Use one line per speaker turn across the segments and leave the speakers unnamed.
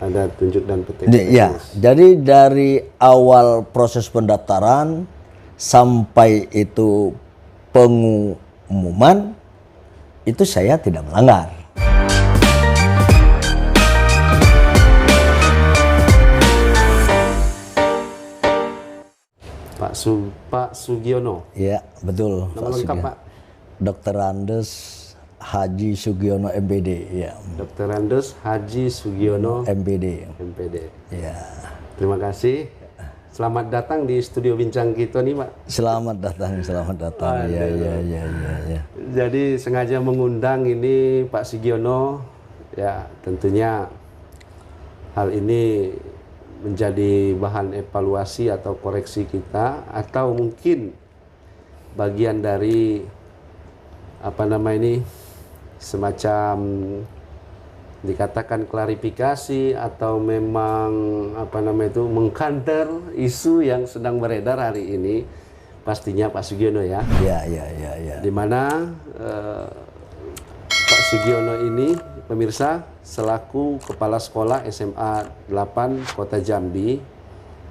Ada tunjuk dan petik.
Ya, jadi dari awal proses pendaftaran sampai itu pengumuman itu saya tidak melanggar.
Pak Sugiono.
Ya, betul.
Nama lengkap Pak?
Dr. Andes Haji Sugiono MPD. Ya.
Dr. Andes Haji Sugiono
MPD.
MPD.
Ya.
Terima kasih. Selamat datang di studio Bincang Kita nih Pak.
Selamat datang, selamat datang. Ya.
Jadi sengaja mengundang ini Pak Sugiono. Ya, tentunya hal ini menjadi bahan evaluasi atau koreksi kita, atau mungkin bagian dari semacam dikatakan klarifikasi atau memang mengcounter isu yang sedang beredar hari ini, pastinya Pak Sugiono ya.
Ya.
Di mana Pak Sugiono ini pemirsa selaku Kepala Sekolah SMA 8 Kota Jambi,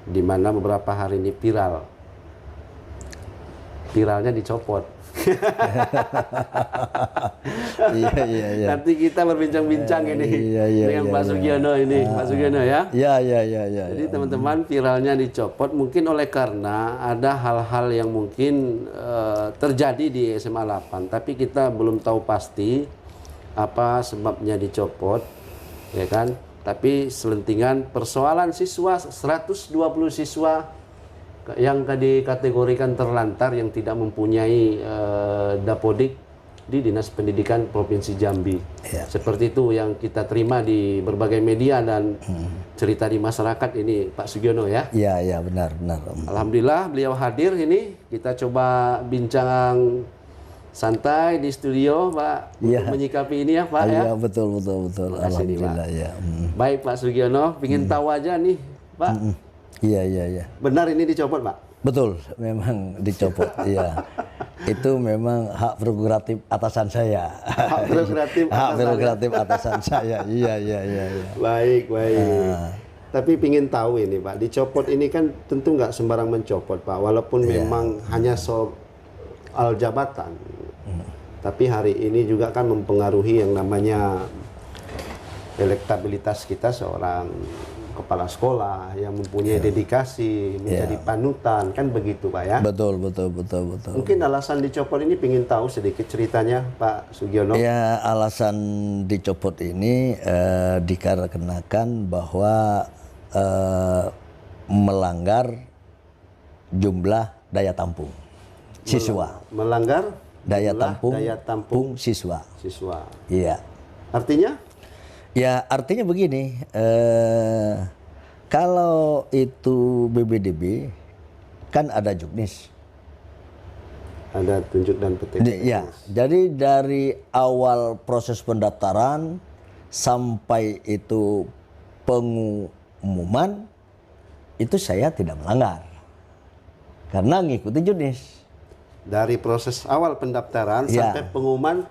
di mana beberapa hari ini viralnya dicopot.
Iya.
Nanti kita berbincang-bincang ini dengan Pak Sugiono ini, Pak Sugiono ya.
Iya.
Jadi teman-teman, viralnya dicopot mungkin oleh karena ada hal-hal yang mungkin terjadi di SMA 8, tapi kita belum tahu pasti apa sebabnya dicopot, ya kan? Tapi selentingan persoalan siswa, 120 siswa yang dikategorikan terlantar yang tidak mempunyai dapodik di Dinas Pendidikan Provinsi Jambi. Ya. Seperti itu yang kita terima di berbagai media dan cerita di masyarakat ini Pak Sugiono ya.
Iya, benar.
Alhamdulillah beliau hadir ini, kita coba bincang santai di studio Pak untuk menyikapi ini ya Pak ya.
Iya, betul. Alhamdulillah ya.
Baik Pak Sugiono, ingin tahu aja nih Pak.
Iya.
Benar ini dicopot Pak?
Betul, memang dicopot. Iya. Itu memang hak prerogatif atasan saya.
Hak prerogatif
atasan saya. Iya.
Baik. Tapi ingin tahu ini Pak, dicopot ini kan tentu nggak sembarang mencopot Pak, walaupun memang hanya soal jabatan. Tapi hari ini juga kan mempengaruhi yang namanya elektabilitas kita seorang kepala sekolah yang mempunyai dedikasi, menjadi panutan, kan begitu Pak ya?
Betul.
Mungkin alasan dicopot ini ingin tahu sedikit ceritanya Pak Sugiono.
Ya, alasan dicopot ini dikarenakan bahwa melanggar jumlah daya tampung siswa.
Melanggar
daya tampung siswa. Iya.
Artinya?
Ya, artinya begini, kalau itu BBDB kan ada juknis.
Ada tunjuk dan petik.
Ya, jadi dari awal proses pendaftaran sampai itu pengumuman itu saya tidak melanggar karena ngikuti juknis. Dari
proses awal pendaftaran sampai pengumuman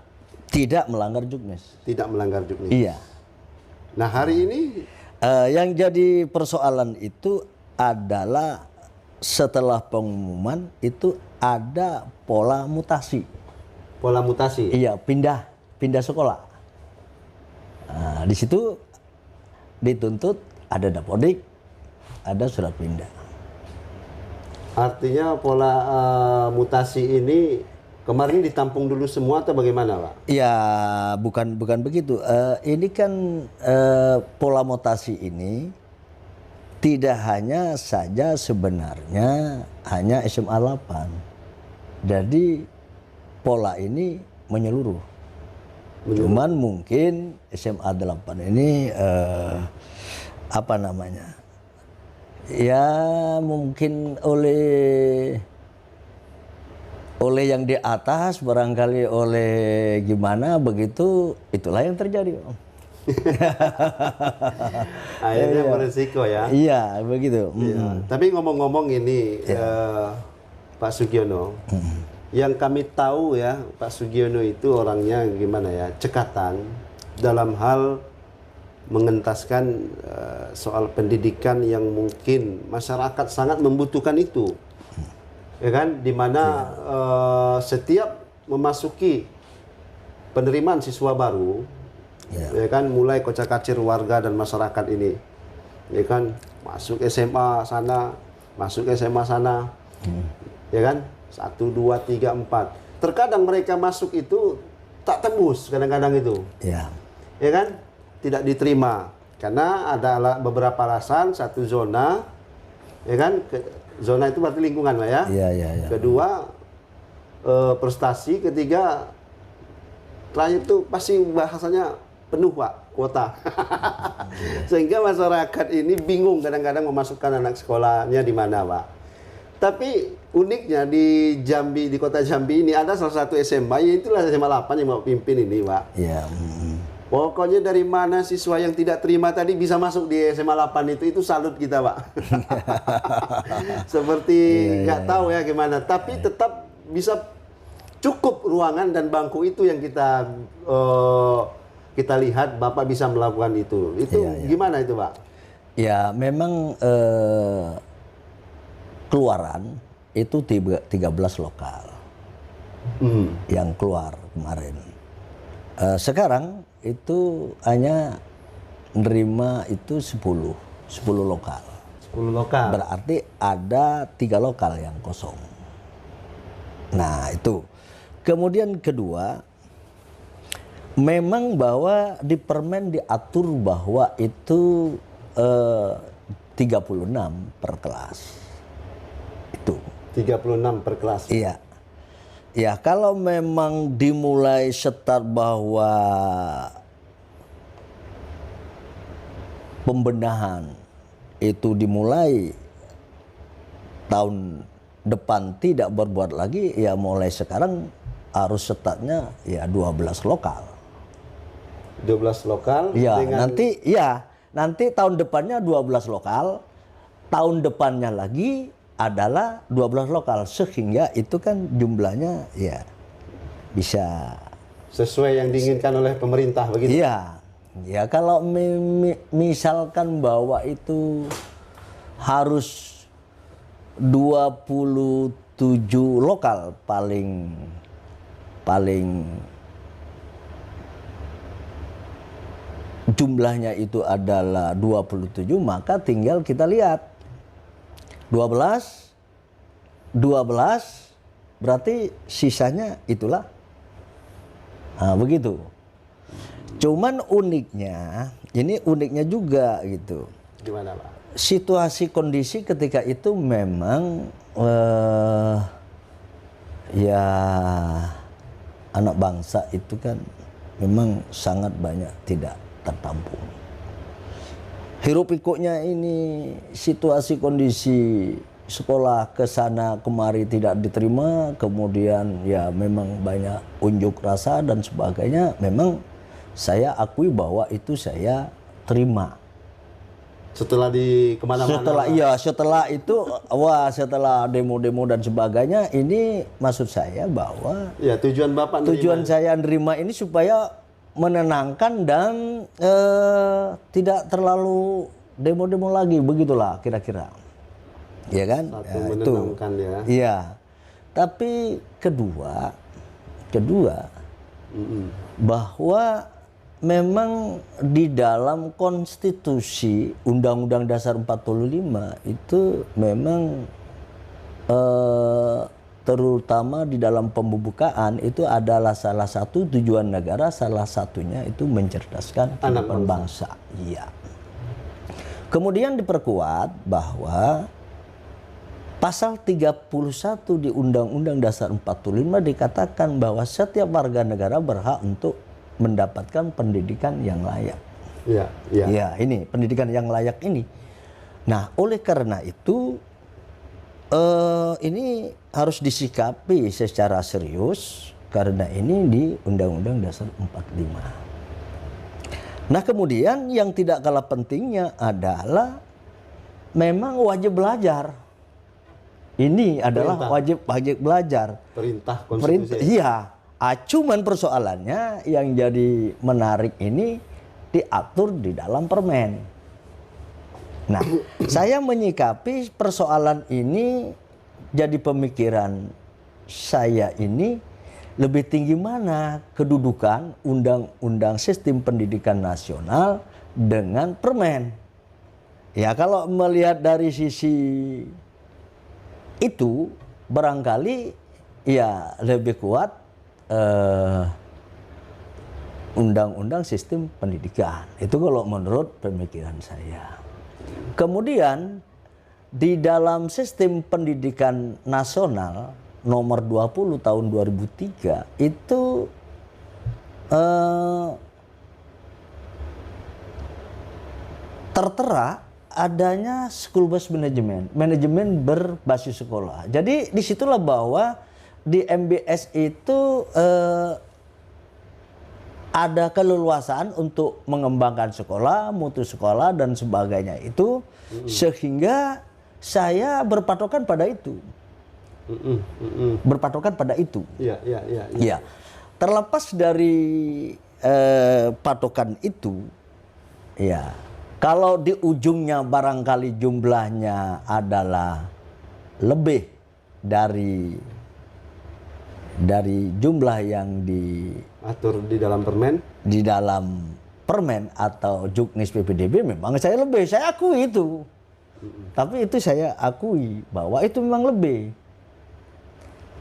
tidak melanggar juknis.
Tidak melanggar juknis.
Iya.
Nah hari ini
yang jadi persoalan itu adalah setelah pengumuman itu ada pola mutasi.
Pola mutasi?
Iya, pindah sekolah. Nah, di situ dituntut ada dapodik, ada surat pindah.
Artinya pola mutasi ini kemarin ditampung dulu semua atau bagaimana Pak?
Ya, bukan begitu. Ini kan pola mutasi ini tidak hanya saja sebenarnya hanya SMA 8. Jadi pola ini menyeluruh. Cuman mungkin SMA 8 ini ya mungkin oleh yang di atas, barangkali oleh gimana begitu, itulah yang terjadi.
Akhirnya berisiko ya.
Iya, begitu.
Ya. Tapi ngomong-ngomong ini Pak Sugiono, yang kami tahu ya Pak Sugiono itu orangnya gimana ya, cekatan dalam hal mengentaskan soal pendidikan yang mungkin masyarakat sangat membutuhkan itu, ya kan? Dimana setiap memasuki penerimaan siswa baru, ya kan, mulai kocak-kacir warga dan masyarakat ini, ya kan, masuk SMA sana, masuk SMA sana, ya kan, 1, 2, 3, 4. Terkadang mereka masuk itu tak tembus, kadang-kadang itu, ya kan, tidak diterima karena ada beberapa alasan. Satu, zona, ya kan, zona itu berarti lingkungan lah ya. Kedua, prestasi. Ketiga, terakhir itu pasti bahasanya penuh Pak, kuota. Sehingga masyarakat ini bingung kadang-kadang memasukkan anak sekolahnya di mana Pak. Tapi uniknya di Jambi, di kota Jambi ini ada salah satu SMA, itulah SMA 8 yang mau pimpin ini Pak. Pokoknya dari mana siswa yang tidak terima tadi bisa masuk di SMA 8 itu salut kita Pak. Seperti nggak tahu ya gimana, tapi tetap bisa cukup ruangan dan bangku itu yang kita lihat Bapak bisa melakukan itu. Itu gimana itu Pak?
Ya memang keluaran itu 13 lokal yang keluar kemarin. Sekarang itu hanya nerima itu 10 lokal.
10 lokal.
Berarti ada 3 lokal yang kosong. Nah itu. Kemudian kedua, memang bahwa di permen diatur bahwa itu 36 per kelas. Itu.
36 per kelas.
Iya. Ya kalau memang dimulai start bahwa pembenahan itu dimulai tahun depan tidak berbuat lagi, ya mulai sekarang harus startnya ya 12 lokal.
12 lokal.
Ya
dengan...
nanti tahun depannya 12 lokal, tahun depannya lagi adalah 12 lokal, sehingga itu kan jumlahnya ya bisa
sesuai yang diinginkan oleh pemerintah begitu.
Iya. Ya kalau misalkan bahwa itu harus 27 lokal paling jumlahnya itu adalah 27, maka tinggal kita lihat 12 berarti sisanya itulah. Nah, begitu. Cuman uniknya juga gitu.
Gimana Pak?
Situasi kondisi ketika itu memang ya anak bangsa itu kan memang sangat banyak tidak tertampung. Hiruk pikuknya ini situasi kondisi sekolah ke sana kemari tidak diterima, kemudian ya memang banyak unjuk rasa dan sebagainya. Memang saya akui bahwa itu saya terima.
Setelah di kemana-mana.
Setelah itu, setelah demo-demo dan sebagainya, ini maksud saya bahwa
ya tujuan Bapak
saya nerima ini supaya menenangkan dan tidak terlalu demo-demo lagi, begitulah kira-kira, ya kan?
Satu menenangkan ya.
Iya. Tapi kedua bahwa memang di dalam konstitusi Undang-Undang Dasar 45 itu memang terutama di dalam pembukaan itu adalah salah satu tujuan negara, salah satunya itu mencerdaskan kehidupan bangsa. Iya. Kemudian diperkuat bahwa pasal 31 di Undang-Undang Dasar 45 dikatakan bahwa setiap warga negara berhak untuk mendapatkan pendidikan yang layak. Ya, ini pendidikan yang layak ini. Nah, oleh karena itu ini harus disikapi secara serius karena ini di Undang-Undang Dasar 45. Nah, kemudian yang tidak kalah pentingnya adalah memang wajib belajar. Ini adalah wajib belajar.
Perintah konstitusi.
Iya. Cuman persoalannya yang jadi menarik ini diatur di dalam permen. Nah, saya menyikapi persoalan ini, jadi pemikiran saya ini lebih tinggi mana kedudukan undang-undang sistem pendidikan nasional dengan permen. Ya, kalau melihat dari sisi itu barangkali ya lebih kuat undang-undang sistem pendidikan. Itu kalau menurut pemikiran saya. Kemudian di dalam sistem pendidikan nasional nomor 20 tahun 2003 itu tertera adanya school based management, manajemen berbasis sekolah. Jadi disitulah bahwa di MBS itu ada keleluasaan untuk mengembangkan sekolah, mutu sekolah dan sebagainya itu, sehingga saya berpatokan pada itu. Berpatokan pada itu. Ya. Terlepas dari patokan itu, ya, kalau di ujungnya barangkali jumlahnya adalah lebih dari jumlah yang
diatur di dalam permen
atau juknis PPDB, memang saya lebih, saya akui itu. Tapi itu saya akui bahwa itu memang lebih.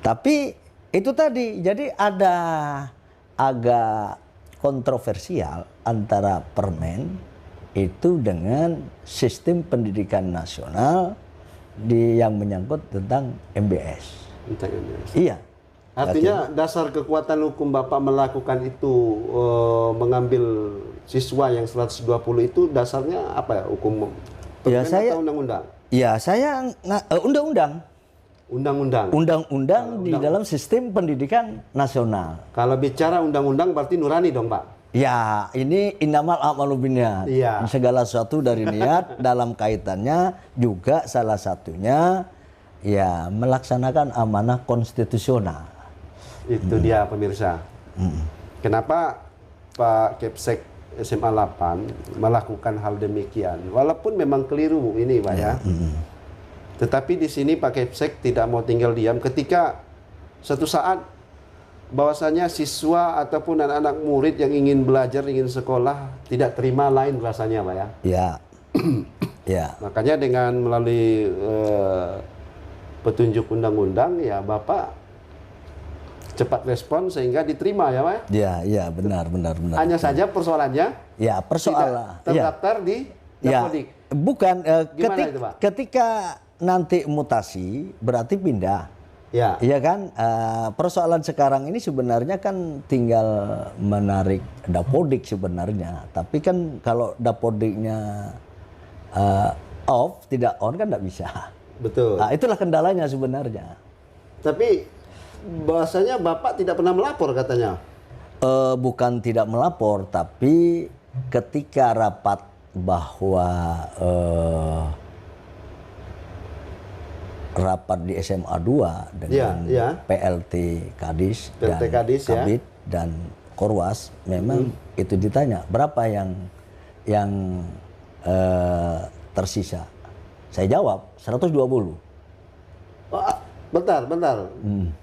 Tapi itu tadi, jadi ada agak kontroversial antara permen itu dengan sistem pendidikan nasional yang menyangkut tentang MBS. Iya.
Artinya dasar kekuatan hukum Bapak melakukan itu, mengambil siswa yang 120 itu dasarnya apa ya? Hukum
ya, saya,
atau undang-undang?
Ya, saya undang-undang. Undang-undang di dalam sistem pendidikan nasional.
Kalau bicara undang-undang berarti nurani dong, Pak?
Ya, ini innamal a'malu binniyat.
Iya.
Segala sesuatu dari niat, dalam kaitannya juga salah satunya ya melaksanakan amanah konstitusional.
Itu dia pemirsa. Kenapa Pak Kepsek SMA 8 melakukan hal demikian? Walaupun memang keliru ini, Pak ya. Tetapi di sini Pak Kepsek tidak mau tinggal diam ketika suatu saat bahwasanya siswa ataupun anak-anak murid yang ingin belajar, ingin sekolah tidak terima lain rasanya, Pak ya.
Ya. Ya.
Makanya dengan melalui petunjuk undang-undang ya Bapak cepat respon sehingga diterima ya, Pak.
Ya, benar.
Hanya saja persoalannya
ya, persoalan
terdaftar di Dapodik.
Ya, bukan
itu, Pak?
Ketika nanti mutasi berarti pindah.
Ya.
Iya kan? Persoalan sekarang ini sebenarnya kan tinggal menarik Dapodik sebenarnya. Tapi kan kalau Dapodiknya off, tidak on kan tidak bisa.
Betul.
Nah, itulah kendalanya sebenarnya.
Tapi bahasanya Bapak tidak pernah melapor katanya.
Bukan tidak melapor, tapi ketika rapat bahwa rapat di SMA 2 dengan PLT Kadis dan Kabid dan Korwas, memang itu ditanya berapa yang tersisa. Saya jawab 120.
Bentar.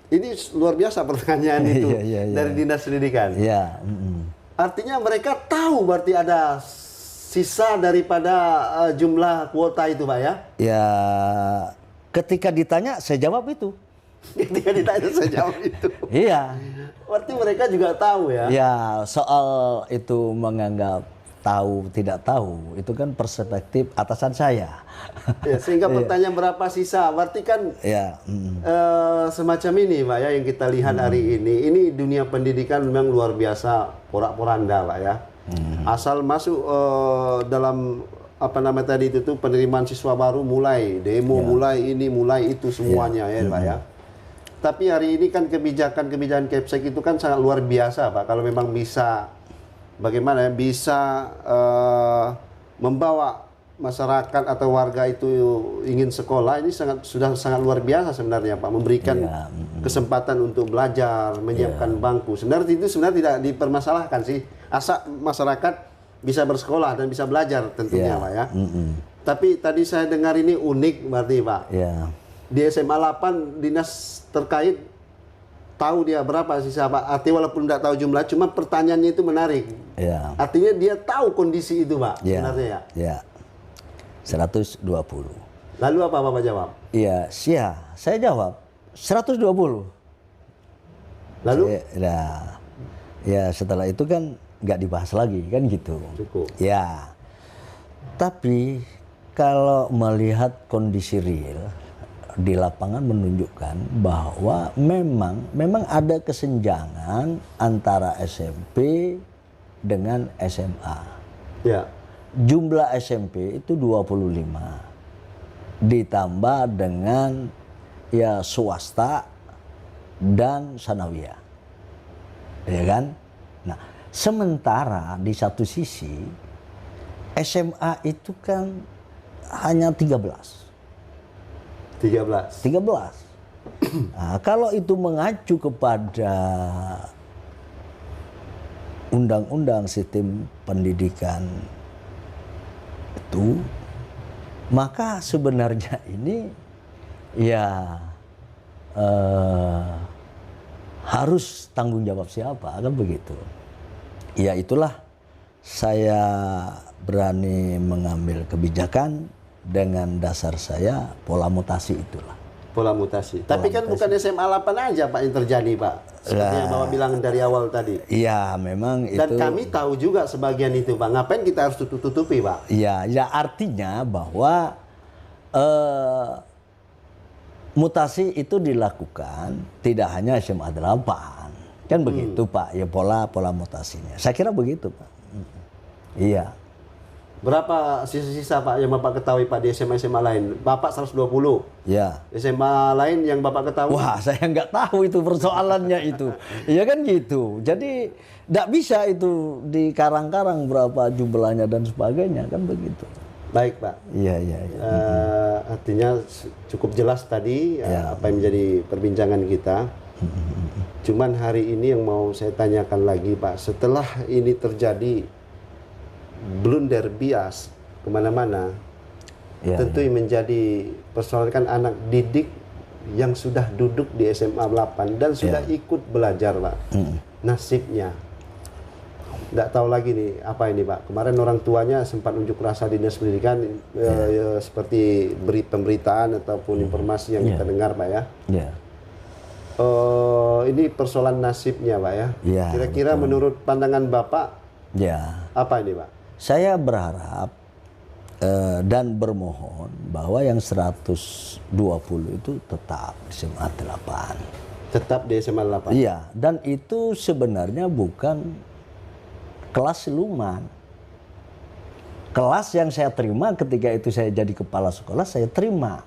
Ini luar biasa pertanyaan itu dari Dinas Pendidikan.
Iya.
Artinya mereka tahu berarti ada sisa daripada jumlah kuota itu, Pak ya?
Ya, ketika ditanya saya jawab itu.
Ketika ditanya saya jawab itu.
Iya.
Berarti mereka juga tahu ya?
Ya, soal itu menganggap tahu tidak tahu itu kan perspektif atasan saya.
Ya, sehingga pertanyaan berapa sisa, berarti kan semacam ini, Pak ya, yang kita lihat hari ini. Ini dunia pendidikan memang luar biasa porak-poranda, Pak ya. Asal masuk dalam apa namanya tadi itu tuh penerimaan siswa baru mulai demo, mulai ini, mulai itu semuanya ya, Pak ya. Tapi hari ini kan kebijakan Kepsek itu kan sangat luar biasa, Pak. Kalau memang bisa bagaimana ya, bisa membawa masyarakat atau warga itu ingin sekolah, ini sudah sangat luar biasa sebenarnya, Pak. Memberikan kesempatan untuk belajar, menyiapkan bangku. Sebenarnya itu tidak dipermasalahkan sih. Asal masyarakat bisa bersekolah dan bisa belajar tentunya, Pak ya. Tapi tadi saya dengar ini unik berarti Pak.
Ya.
Di SMA 8 dinas terkait tahu dia berapa sisa Pak. Artinya walaupun tidak tahu jumlah, cuma pertanyaannya itu menarik.
Ya.
Artinya dia tahu kondisi itu Pak,
Ya.
sebenarnya ya.
Ya. 120.
Lalu apa Bapak jawab?
Iya, saya jawab 120.
Lalu?
Ya setelah itu kan nggak dibahas lagi kan gitu.
Cukup.
Ya. Tapi kalau melihat kondisi real di lapangan menunjukkan bahwa memang ada kesenjangan antara SMP dengan SMA.
Ya.
Jumlah SMP itu 25. Ditambah dengan ya swasta dan sanawiyah. Ya kan? Nah, sementara di satu sisi SMA itu kan hanya 13. 13. Nah, kalau itu mengacu kepada undang-undang sistem pendidikan itu, maka sebenarnya ini ya harus tanggung jawab siapa, kan begitu. Ya itulah saya berani mengambil kebijakan dengan dasar saya pola mutasi itulah.
Pola mutasi. Tapi kan bukan SMA 8 aja Pak yang terjadi Pak. Seperti yang Bapak bilang dari awal tadi.
Iya memang itu.
Dan kami tahu juga sebagian itu Pak. Ngapain kita harus tutup-tutupi Pak?
Iya, ya artinya bahwa mutasi itu dilakukan tidak hanya SMA 8. Kan begitu Pak, ya pola mutasinya. Saya kira begitu Pak. Iya.
Berapa sisa-sisa Pak yang Bapak ketahui Pak di SMA-SMA lain? Bapak 120.
Ya.
SMA lain yang Bapak ketahui?
Wah, saya nggak tahu itu persoalannya itu. Iya kan gitu. Jadi nggak bisa itu dikarang-karang berapa jumlahnya dan sebagainya, kan begitu.
Baik Pak.
Iya.
Artinya cukup jelas tadi apa yang menjadi perbincangan kita. Cuman hari ini yang mau saya tanyakan lagi Pak, setelah ini terjadi blunder bias kemana-mana, tentu yang menjadi persoalan kan anak didik yang sudah duduk di SMA 8 dan sudah ikut belajar Pak. Nasibnya nggak tahu lagi nih apa ini Pak. Kemarin orang tuanya sempat unjuk rasa di dinas pendidikan seperti beri pemberitaan ataupun informasi yang kita dengar Pak ya. Ini persoalan nasibnya Pak ya. Kira-kira menurut pandangan Bapak apa ini Pak?
Saya berharap dan bermohon bahwa yang 120 itu tetap di SMA 8.
Tetap di SMA 8?
Iya, dan itu sebenarnya bukan kelas siluman. Kelas yang saya terima ketika itu saya jadi kepala sekolah, saya terima.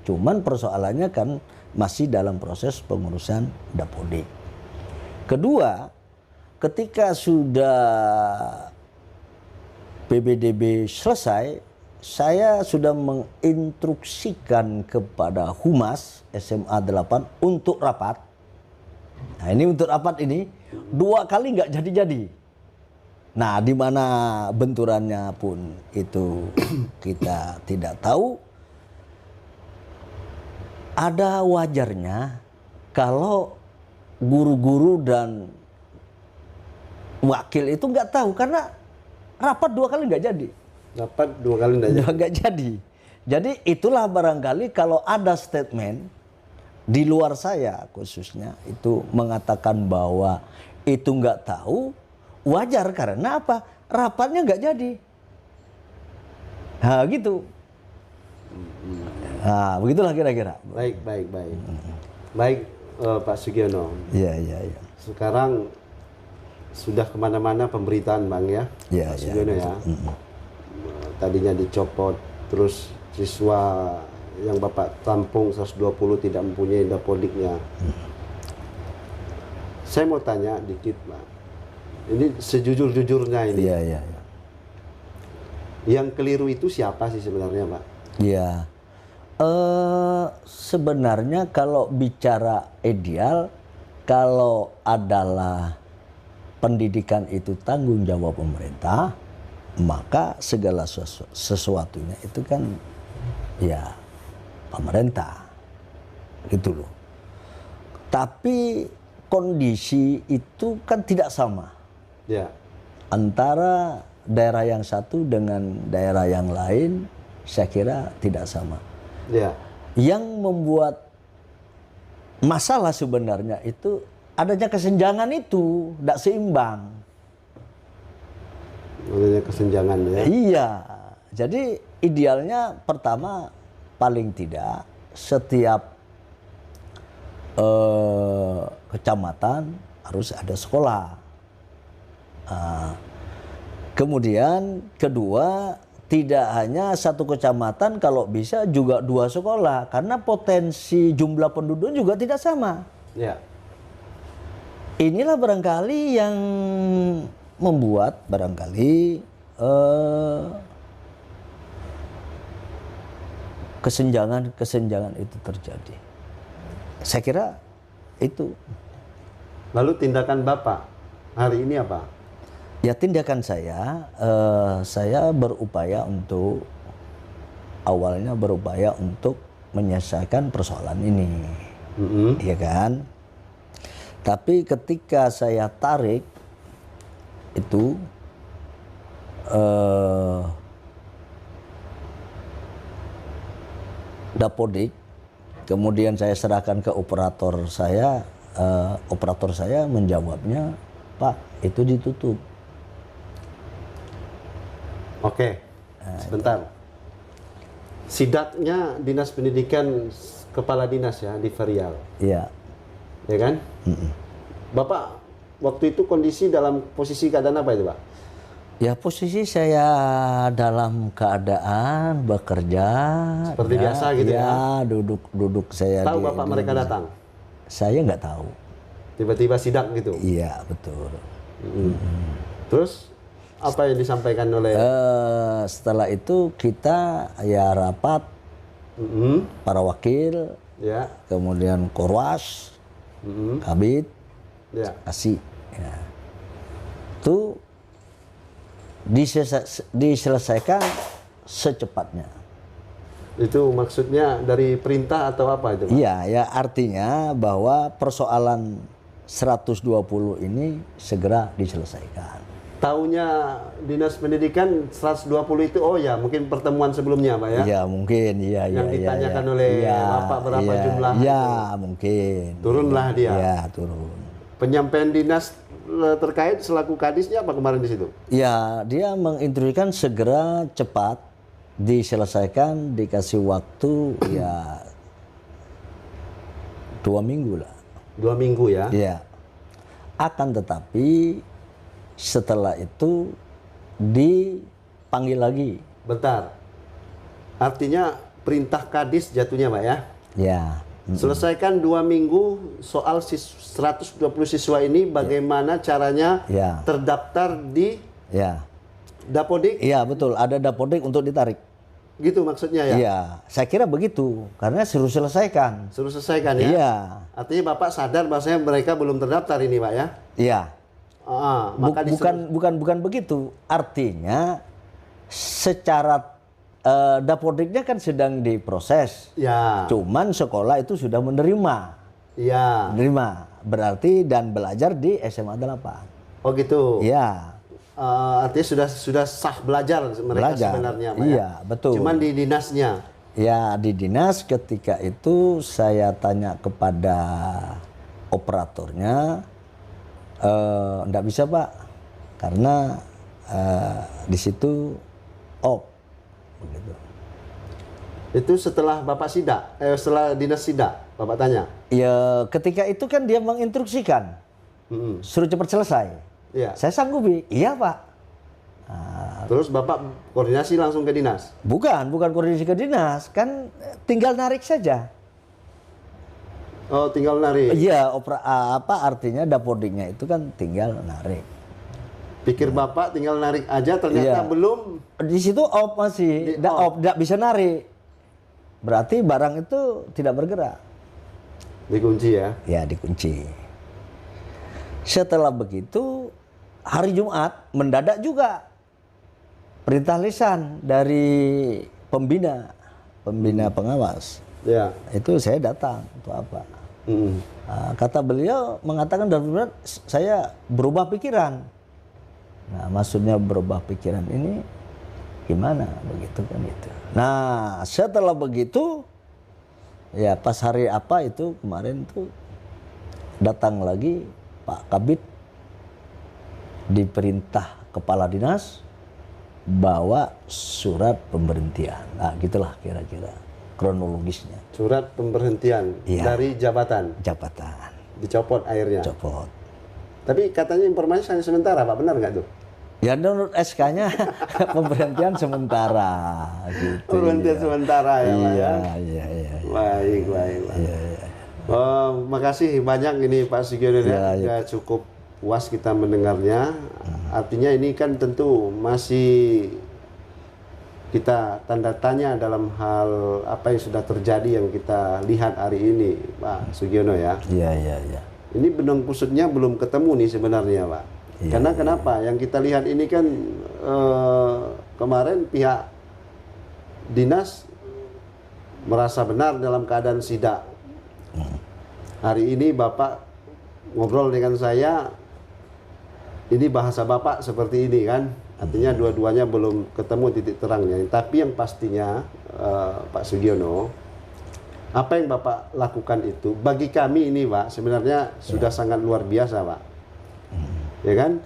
Cuman persoalannya kan masih dalam proses pengurusan Dapodik. Kedua, ketika sudah PBDB selesai, saya sudah menginstruksikan kepada Humas SMA 8 untuk rapat. Nah ini untuk rapat ini 2 kali nggak jadi-jadi. Nah di mana benturannya pun itu kita tidak tahu. Ada wajarnya kalau guru-guru dan wakil itu nggak tahu karena rapat 2 kali nggak jadi.
Rapat 2 kali nggak
jadi. Jadi itulah barangkali kalau ada statement di luar saya khususnya itu mengatakan bahwa itu nggak tahu, wajar karena apa? Rapatnya nggak jadi. Nah gitu. Nah begitulah kira-kira.
Baik. Baik Pak Sugiono.
Iya.
Sekarang sudah kemana-mana pemberitaan Bang ya, Pak Sugiono ya. Tadinya dicopot, terus siswa yang Bapak tampung 120 tidak mempunyai Dapodiknya. Saya mau tanya dikit Pak, ini sejujur-jujurnya ini.
Iya.
Yang keliru itu siapa sih sebenarnya Pak?
Iya. Sebenarnya kalau bicara ideal, kalau adalah pendidikan itu tanggung jawab pemerintah, maka segala sesuatunya itu kan ya pemerintah, gitu loh. Tapi kondisi itu kan tidak sama
Ya.
antara daerah yang satu dengan daerah yang lain. Saya kira tidak sama.
Ya.
Yang membuat masalah sebenarnya itu adanya kesenjangan itu, tidak seimbang.
Adanya kesenjangan ya.
Iya, jadi idealnya pertama paling tidak setiap kecamatan harus ada sekolah. Kemudian kedua, tidak hanya satu kecamatan, kalau bisa juga 2 sekolah, karena potensi jumlah penduduk juga tidak sama.
Ya.
Inilah barangkali yang membuat barangkali kesenjangan itu terjadi. Saya kira itu.
Lalu tindakan Bapak hari ini apa?
Ya, tindakan saya berupaya untuk awalnya menyelesaikan persoalan ini, ya kan? Tapi ketika saya tarik itu Dapodik, kemudian saya serahkan ke operator saya menjawabnya, Pak, itu ditutup.
Oke, sebentar. Sidaknya Dinas Pendidikan Kepala Dinas ya di Ferial.
Iya.
Ya kan? Bapak waktu itu kondisi dalam posisi keadaan apa itu, Pak?
Ya, posisi saya dalam keadaan bekerja.
Seperti biasa gitu ya?
Ya, duduk saya.
Tahu Bapak mereka datang?
Saya nggak tahu.
Tiba-tiba sidak gitu?
Iya, betul.
Terus apa yang disampaikan oleh?
Setelah itu kita ya rapat para wakil,
Ya.
kemudian Korwas, Kabid,
Ya.
Kasih. Ya. Itu diselesaikan secepatnya.
Itu maksudnya dari perintah atau apa itu, Pak?
Iya, ya artinya bahwa persoalan 120 ini segera diselesaikan.
Taunya Dinas Pendidikan 120 itu, oh ya mungkin pertemuan sebelumnya, Pak ya?
Iya, mungkin. Iya,
Yang ditanyakan oleh Bapak berapa jumlah
Iya,
itu?
mungkin.
Turunlah dia?
Iya, turun.
Penyampaian dinas terkait selaku kadisnya apa kemarin di situ?
Ya, dia menginstruksikan segera cepat diselesaikan, dikasih waktu ya 2 minggu lah.
2 minggu ya?
Iya. Akan tetapi setelah itu dipanggil lagi.
Bentar. Artinya perintah kadis jatuhnya, Pak ya?
Ya.
Selesaikan 2 minggu soal 120 siswa ini bagaimana caranya
Ya.
terdaftar di
Ya.
Dapodik?
Iya, betul. Ada Dapodik untuk ditarik.
Gitu maksudnya ya?
Iya, saya kira begitu. Karena suruh selesaikan.
Suruh selesaikan ya?
Iya.
Artinya Bapak sadar bahwasanya mereka belum terdaftar ini, Pak ya?
Iya.
Maka
Bukan begitu. Artinya secara Dapodiknya kan sedang diproses.
Ya.
Cuman sekolah itu sudah menerima.
Iya.
Menerima. Berarti dan belajar di SMA 8.
Oh gitu.
Iya.
Artinya sudah sah belajar mereka sebenarnya, Pak ya?
Iya, betul.
Cuman di dinasnya.
Ya, di dinas ketika itu saya tanya kepada operatornya, enggak bisa, Pak, karena di situ begitu.
Itu setelah Bapak sidak, setelah dinas sidak, Bapak tanya?
Ya, ketika itu kan dia menginstruksikan, suruh cepat selesai.
Iya.
Saya sanggupi, iya, Pak.
Terus Bapak koordinasi langsung ke dinas?
Bukan koordinasi ke dinas, kan tinggal narik saja.
Oh, tinggal narik.
Iya, apa artinya Dapodiknya itu kan tinggal narik.
Pikir Bapak tinggal narik aja, ternyata
Iya.
belum.
Di situ masih, tidak bisa narik. Berarti barang itu tidak bergerak.
Dikunci ya?
Ya, dikunci. Setelah begitu, hari Jumat mendadak juga perintah lisan dari pembina pengawas.
Ya.
Itu saya datang untuk apa?
Mm.
Kata beliau mengatakan darurat, saya berubah pikiran. Nah, maksudnya berubah pikiran ini gimana begitu kan itu. Nah, setelah begitu ya pas hari apa itu kemarin tuh datang lagi Pak Kabid diperintah kepala dinas bawa surat pemberhentian. Nah, gitulah kira-kira kronologisnya.
Surat pemberhentian dari jabatan.
Jabatan.
Dicopot akhirnya.
Copot.
Tapi katanya informasi hanya sementara, Pak. Benar nggak tuh?
Ya menurut SK-nya pemberhentian sementara gitu.
Pemberhentian sementara ya, Pak ya.
Iya.
Baik.
Iya.
Oh, makasih banyak ini Pak Sugiono ya. Cukup puas kita mendengarnya. Artinya ini kan tentu masih kita tanda tanya dalam hal apa yang sudah terjadi yang kita lihat hari ini, Pak Sugiono ya.
Iya.
Ini benang kusutnya belum ketemu nih sebenarnya, Pak. Karena kenapa? Yang kita lihat ini kan kemarin pihak dinas merasa benar dalam keadaan sidak. Hari ini Bapak ngobrol dengan saya, ini bahasa Bapak seperti ini kan. Artinya dua-duanya belum ketemu titik terangnya. Tapi yang pastinya Pak Sugiono, apa yang Bapak lakukan itu bagi kami ini Pak sebenarnya sudah sangat luar biasa Pak. Ya kan?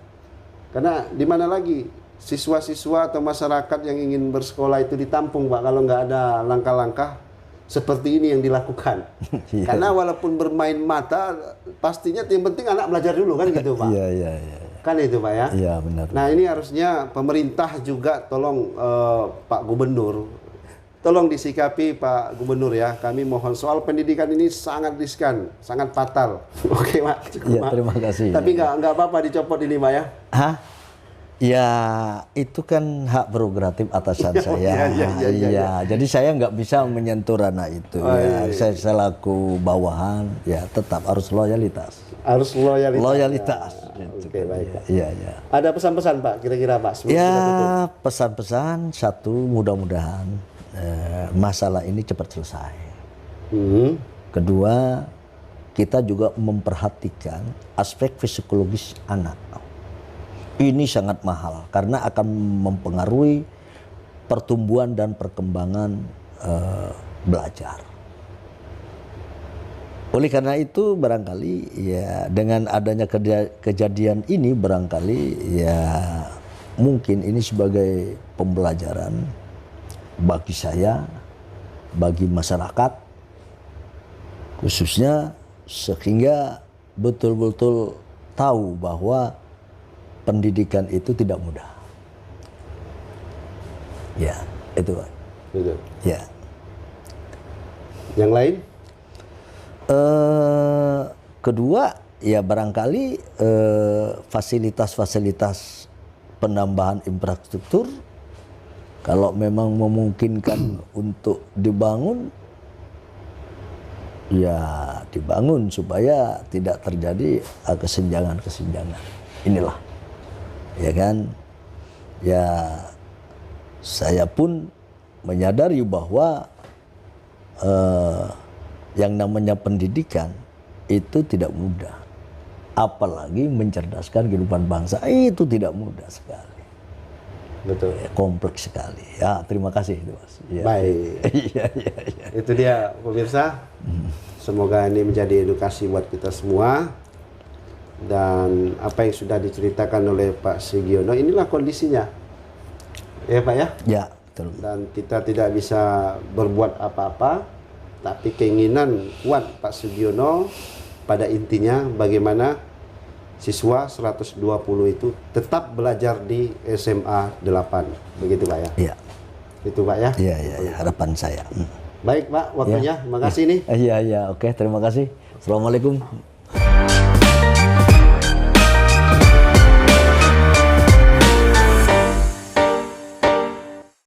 Karena di mana lagi siswa-siswa atau masyarakat yang ingin bersekolah itu ditampung Pak kalau nggak ada langkah-langkah seperti ini yang dilakukan. Karena walaupun bermain mata pastinya yang penting anak belajar dulu kan gitu Pak.
Iya.
Kan itu Pak ya?
Iya benar.
Nah ini harusnya pemerintah juga tolong Pak Gubernur, tolong disikapi Pak Gubernur ya. Kami mohon soal pendidikan ini sangat riskan, sangat fatal. Oke Pak, cukup
Iya,
Pak.
terima kasih.
Tapi nggak apa-apa dicopot ini Pak ya?
Hah? Ya itu kan hak prerogatif atasan saya. Iya. Jadi saya nggak bisa menyentuh ranah itu. Saya selaku bawahan ya tetap harus loyalitas.
Harus loyalitas.
Loyalitas.
Oke, baik Pak.
Iya.
Ada pesan-pesan Pak kira-kira Pak?
Ya pesan-pesan satu, mudah-mudahan masalah ini cepat selesai. Kedua, kita juga memperhatikan aspek psikologis anak. Ini sangat mahal karena akan mempengaruhi pertumbuhan dan perkembangan belajar. Oleh karena itu barangkali ya dengan adanya kejadian ini barangkali ya mungkin ini sebagai pembelajaran bagi saya, bagi masyarakat khususnya sehingga betul-betul tahu bahwa pendidikan itu tidak mudah. Ya, itu Pak.
Betul.
Ya.
Yang lain?
Kedua, ya barangkali fasilitas-fasilitas penambahan infrastruktur kalau memang memungkinkan untuk dibangun, ya dibangun supaya tidak terjadi kesenjangan-kesenjangan. Inilah, ya kan? Ya saya pun menyadari bahwa yang namanya pendidikan itu tidak mudah, apalagi mencerdaskan kehidupan bangsa itu tidak mudah sekali.
Betul.
Ya, kompleks sekali. Ya, terima kasih itu Mas. Ya.
Baik.
Iya.
Itu dia pemirsa. Semoga ini menjadi edukasi buat kita semua. Dan apa yang sudah diceritakan oleh Pak Sugiono, inilah kondisinya. Ya Pak ya?
Ya, betul.
Dan kita tidak bisa berbuat apa-apa. Tapi keinginan kuat Pak Sugiono pada intinya bagaimana siswa 120 itu tetap belajar di SMA 8. Begitu Pak ya?
Iya.
Itu Pak ya?
Iya, harapan saya.
Baik Pak, waktunya. Terima kasih nih.
Iya, oke, terima kasih. Assalamualaikum.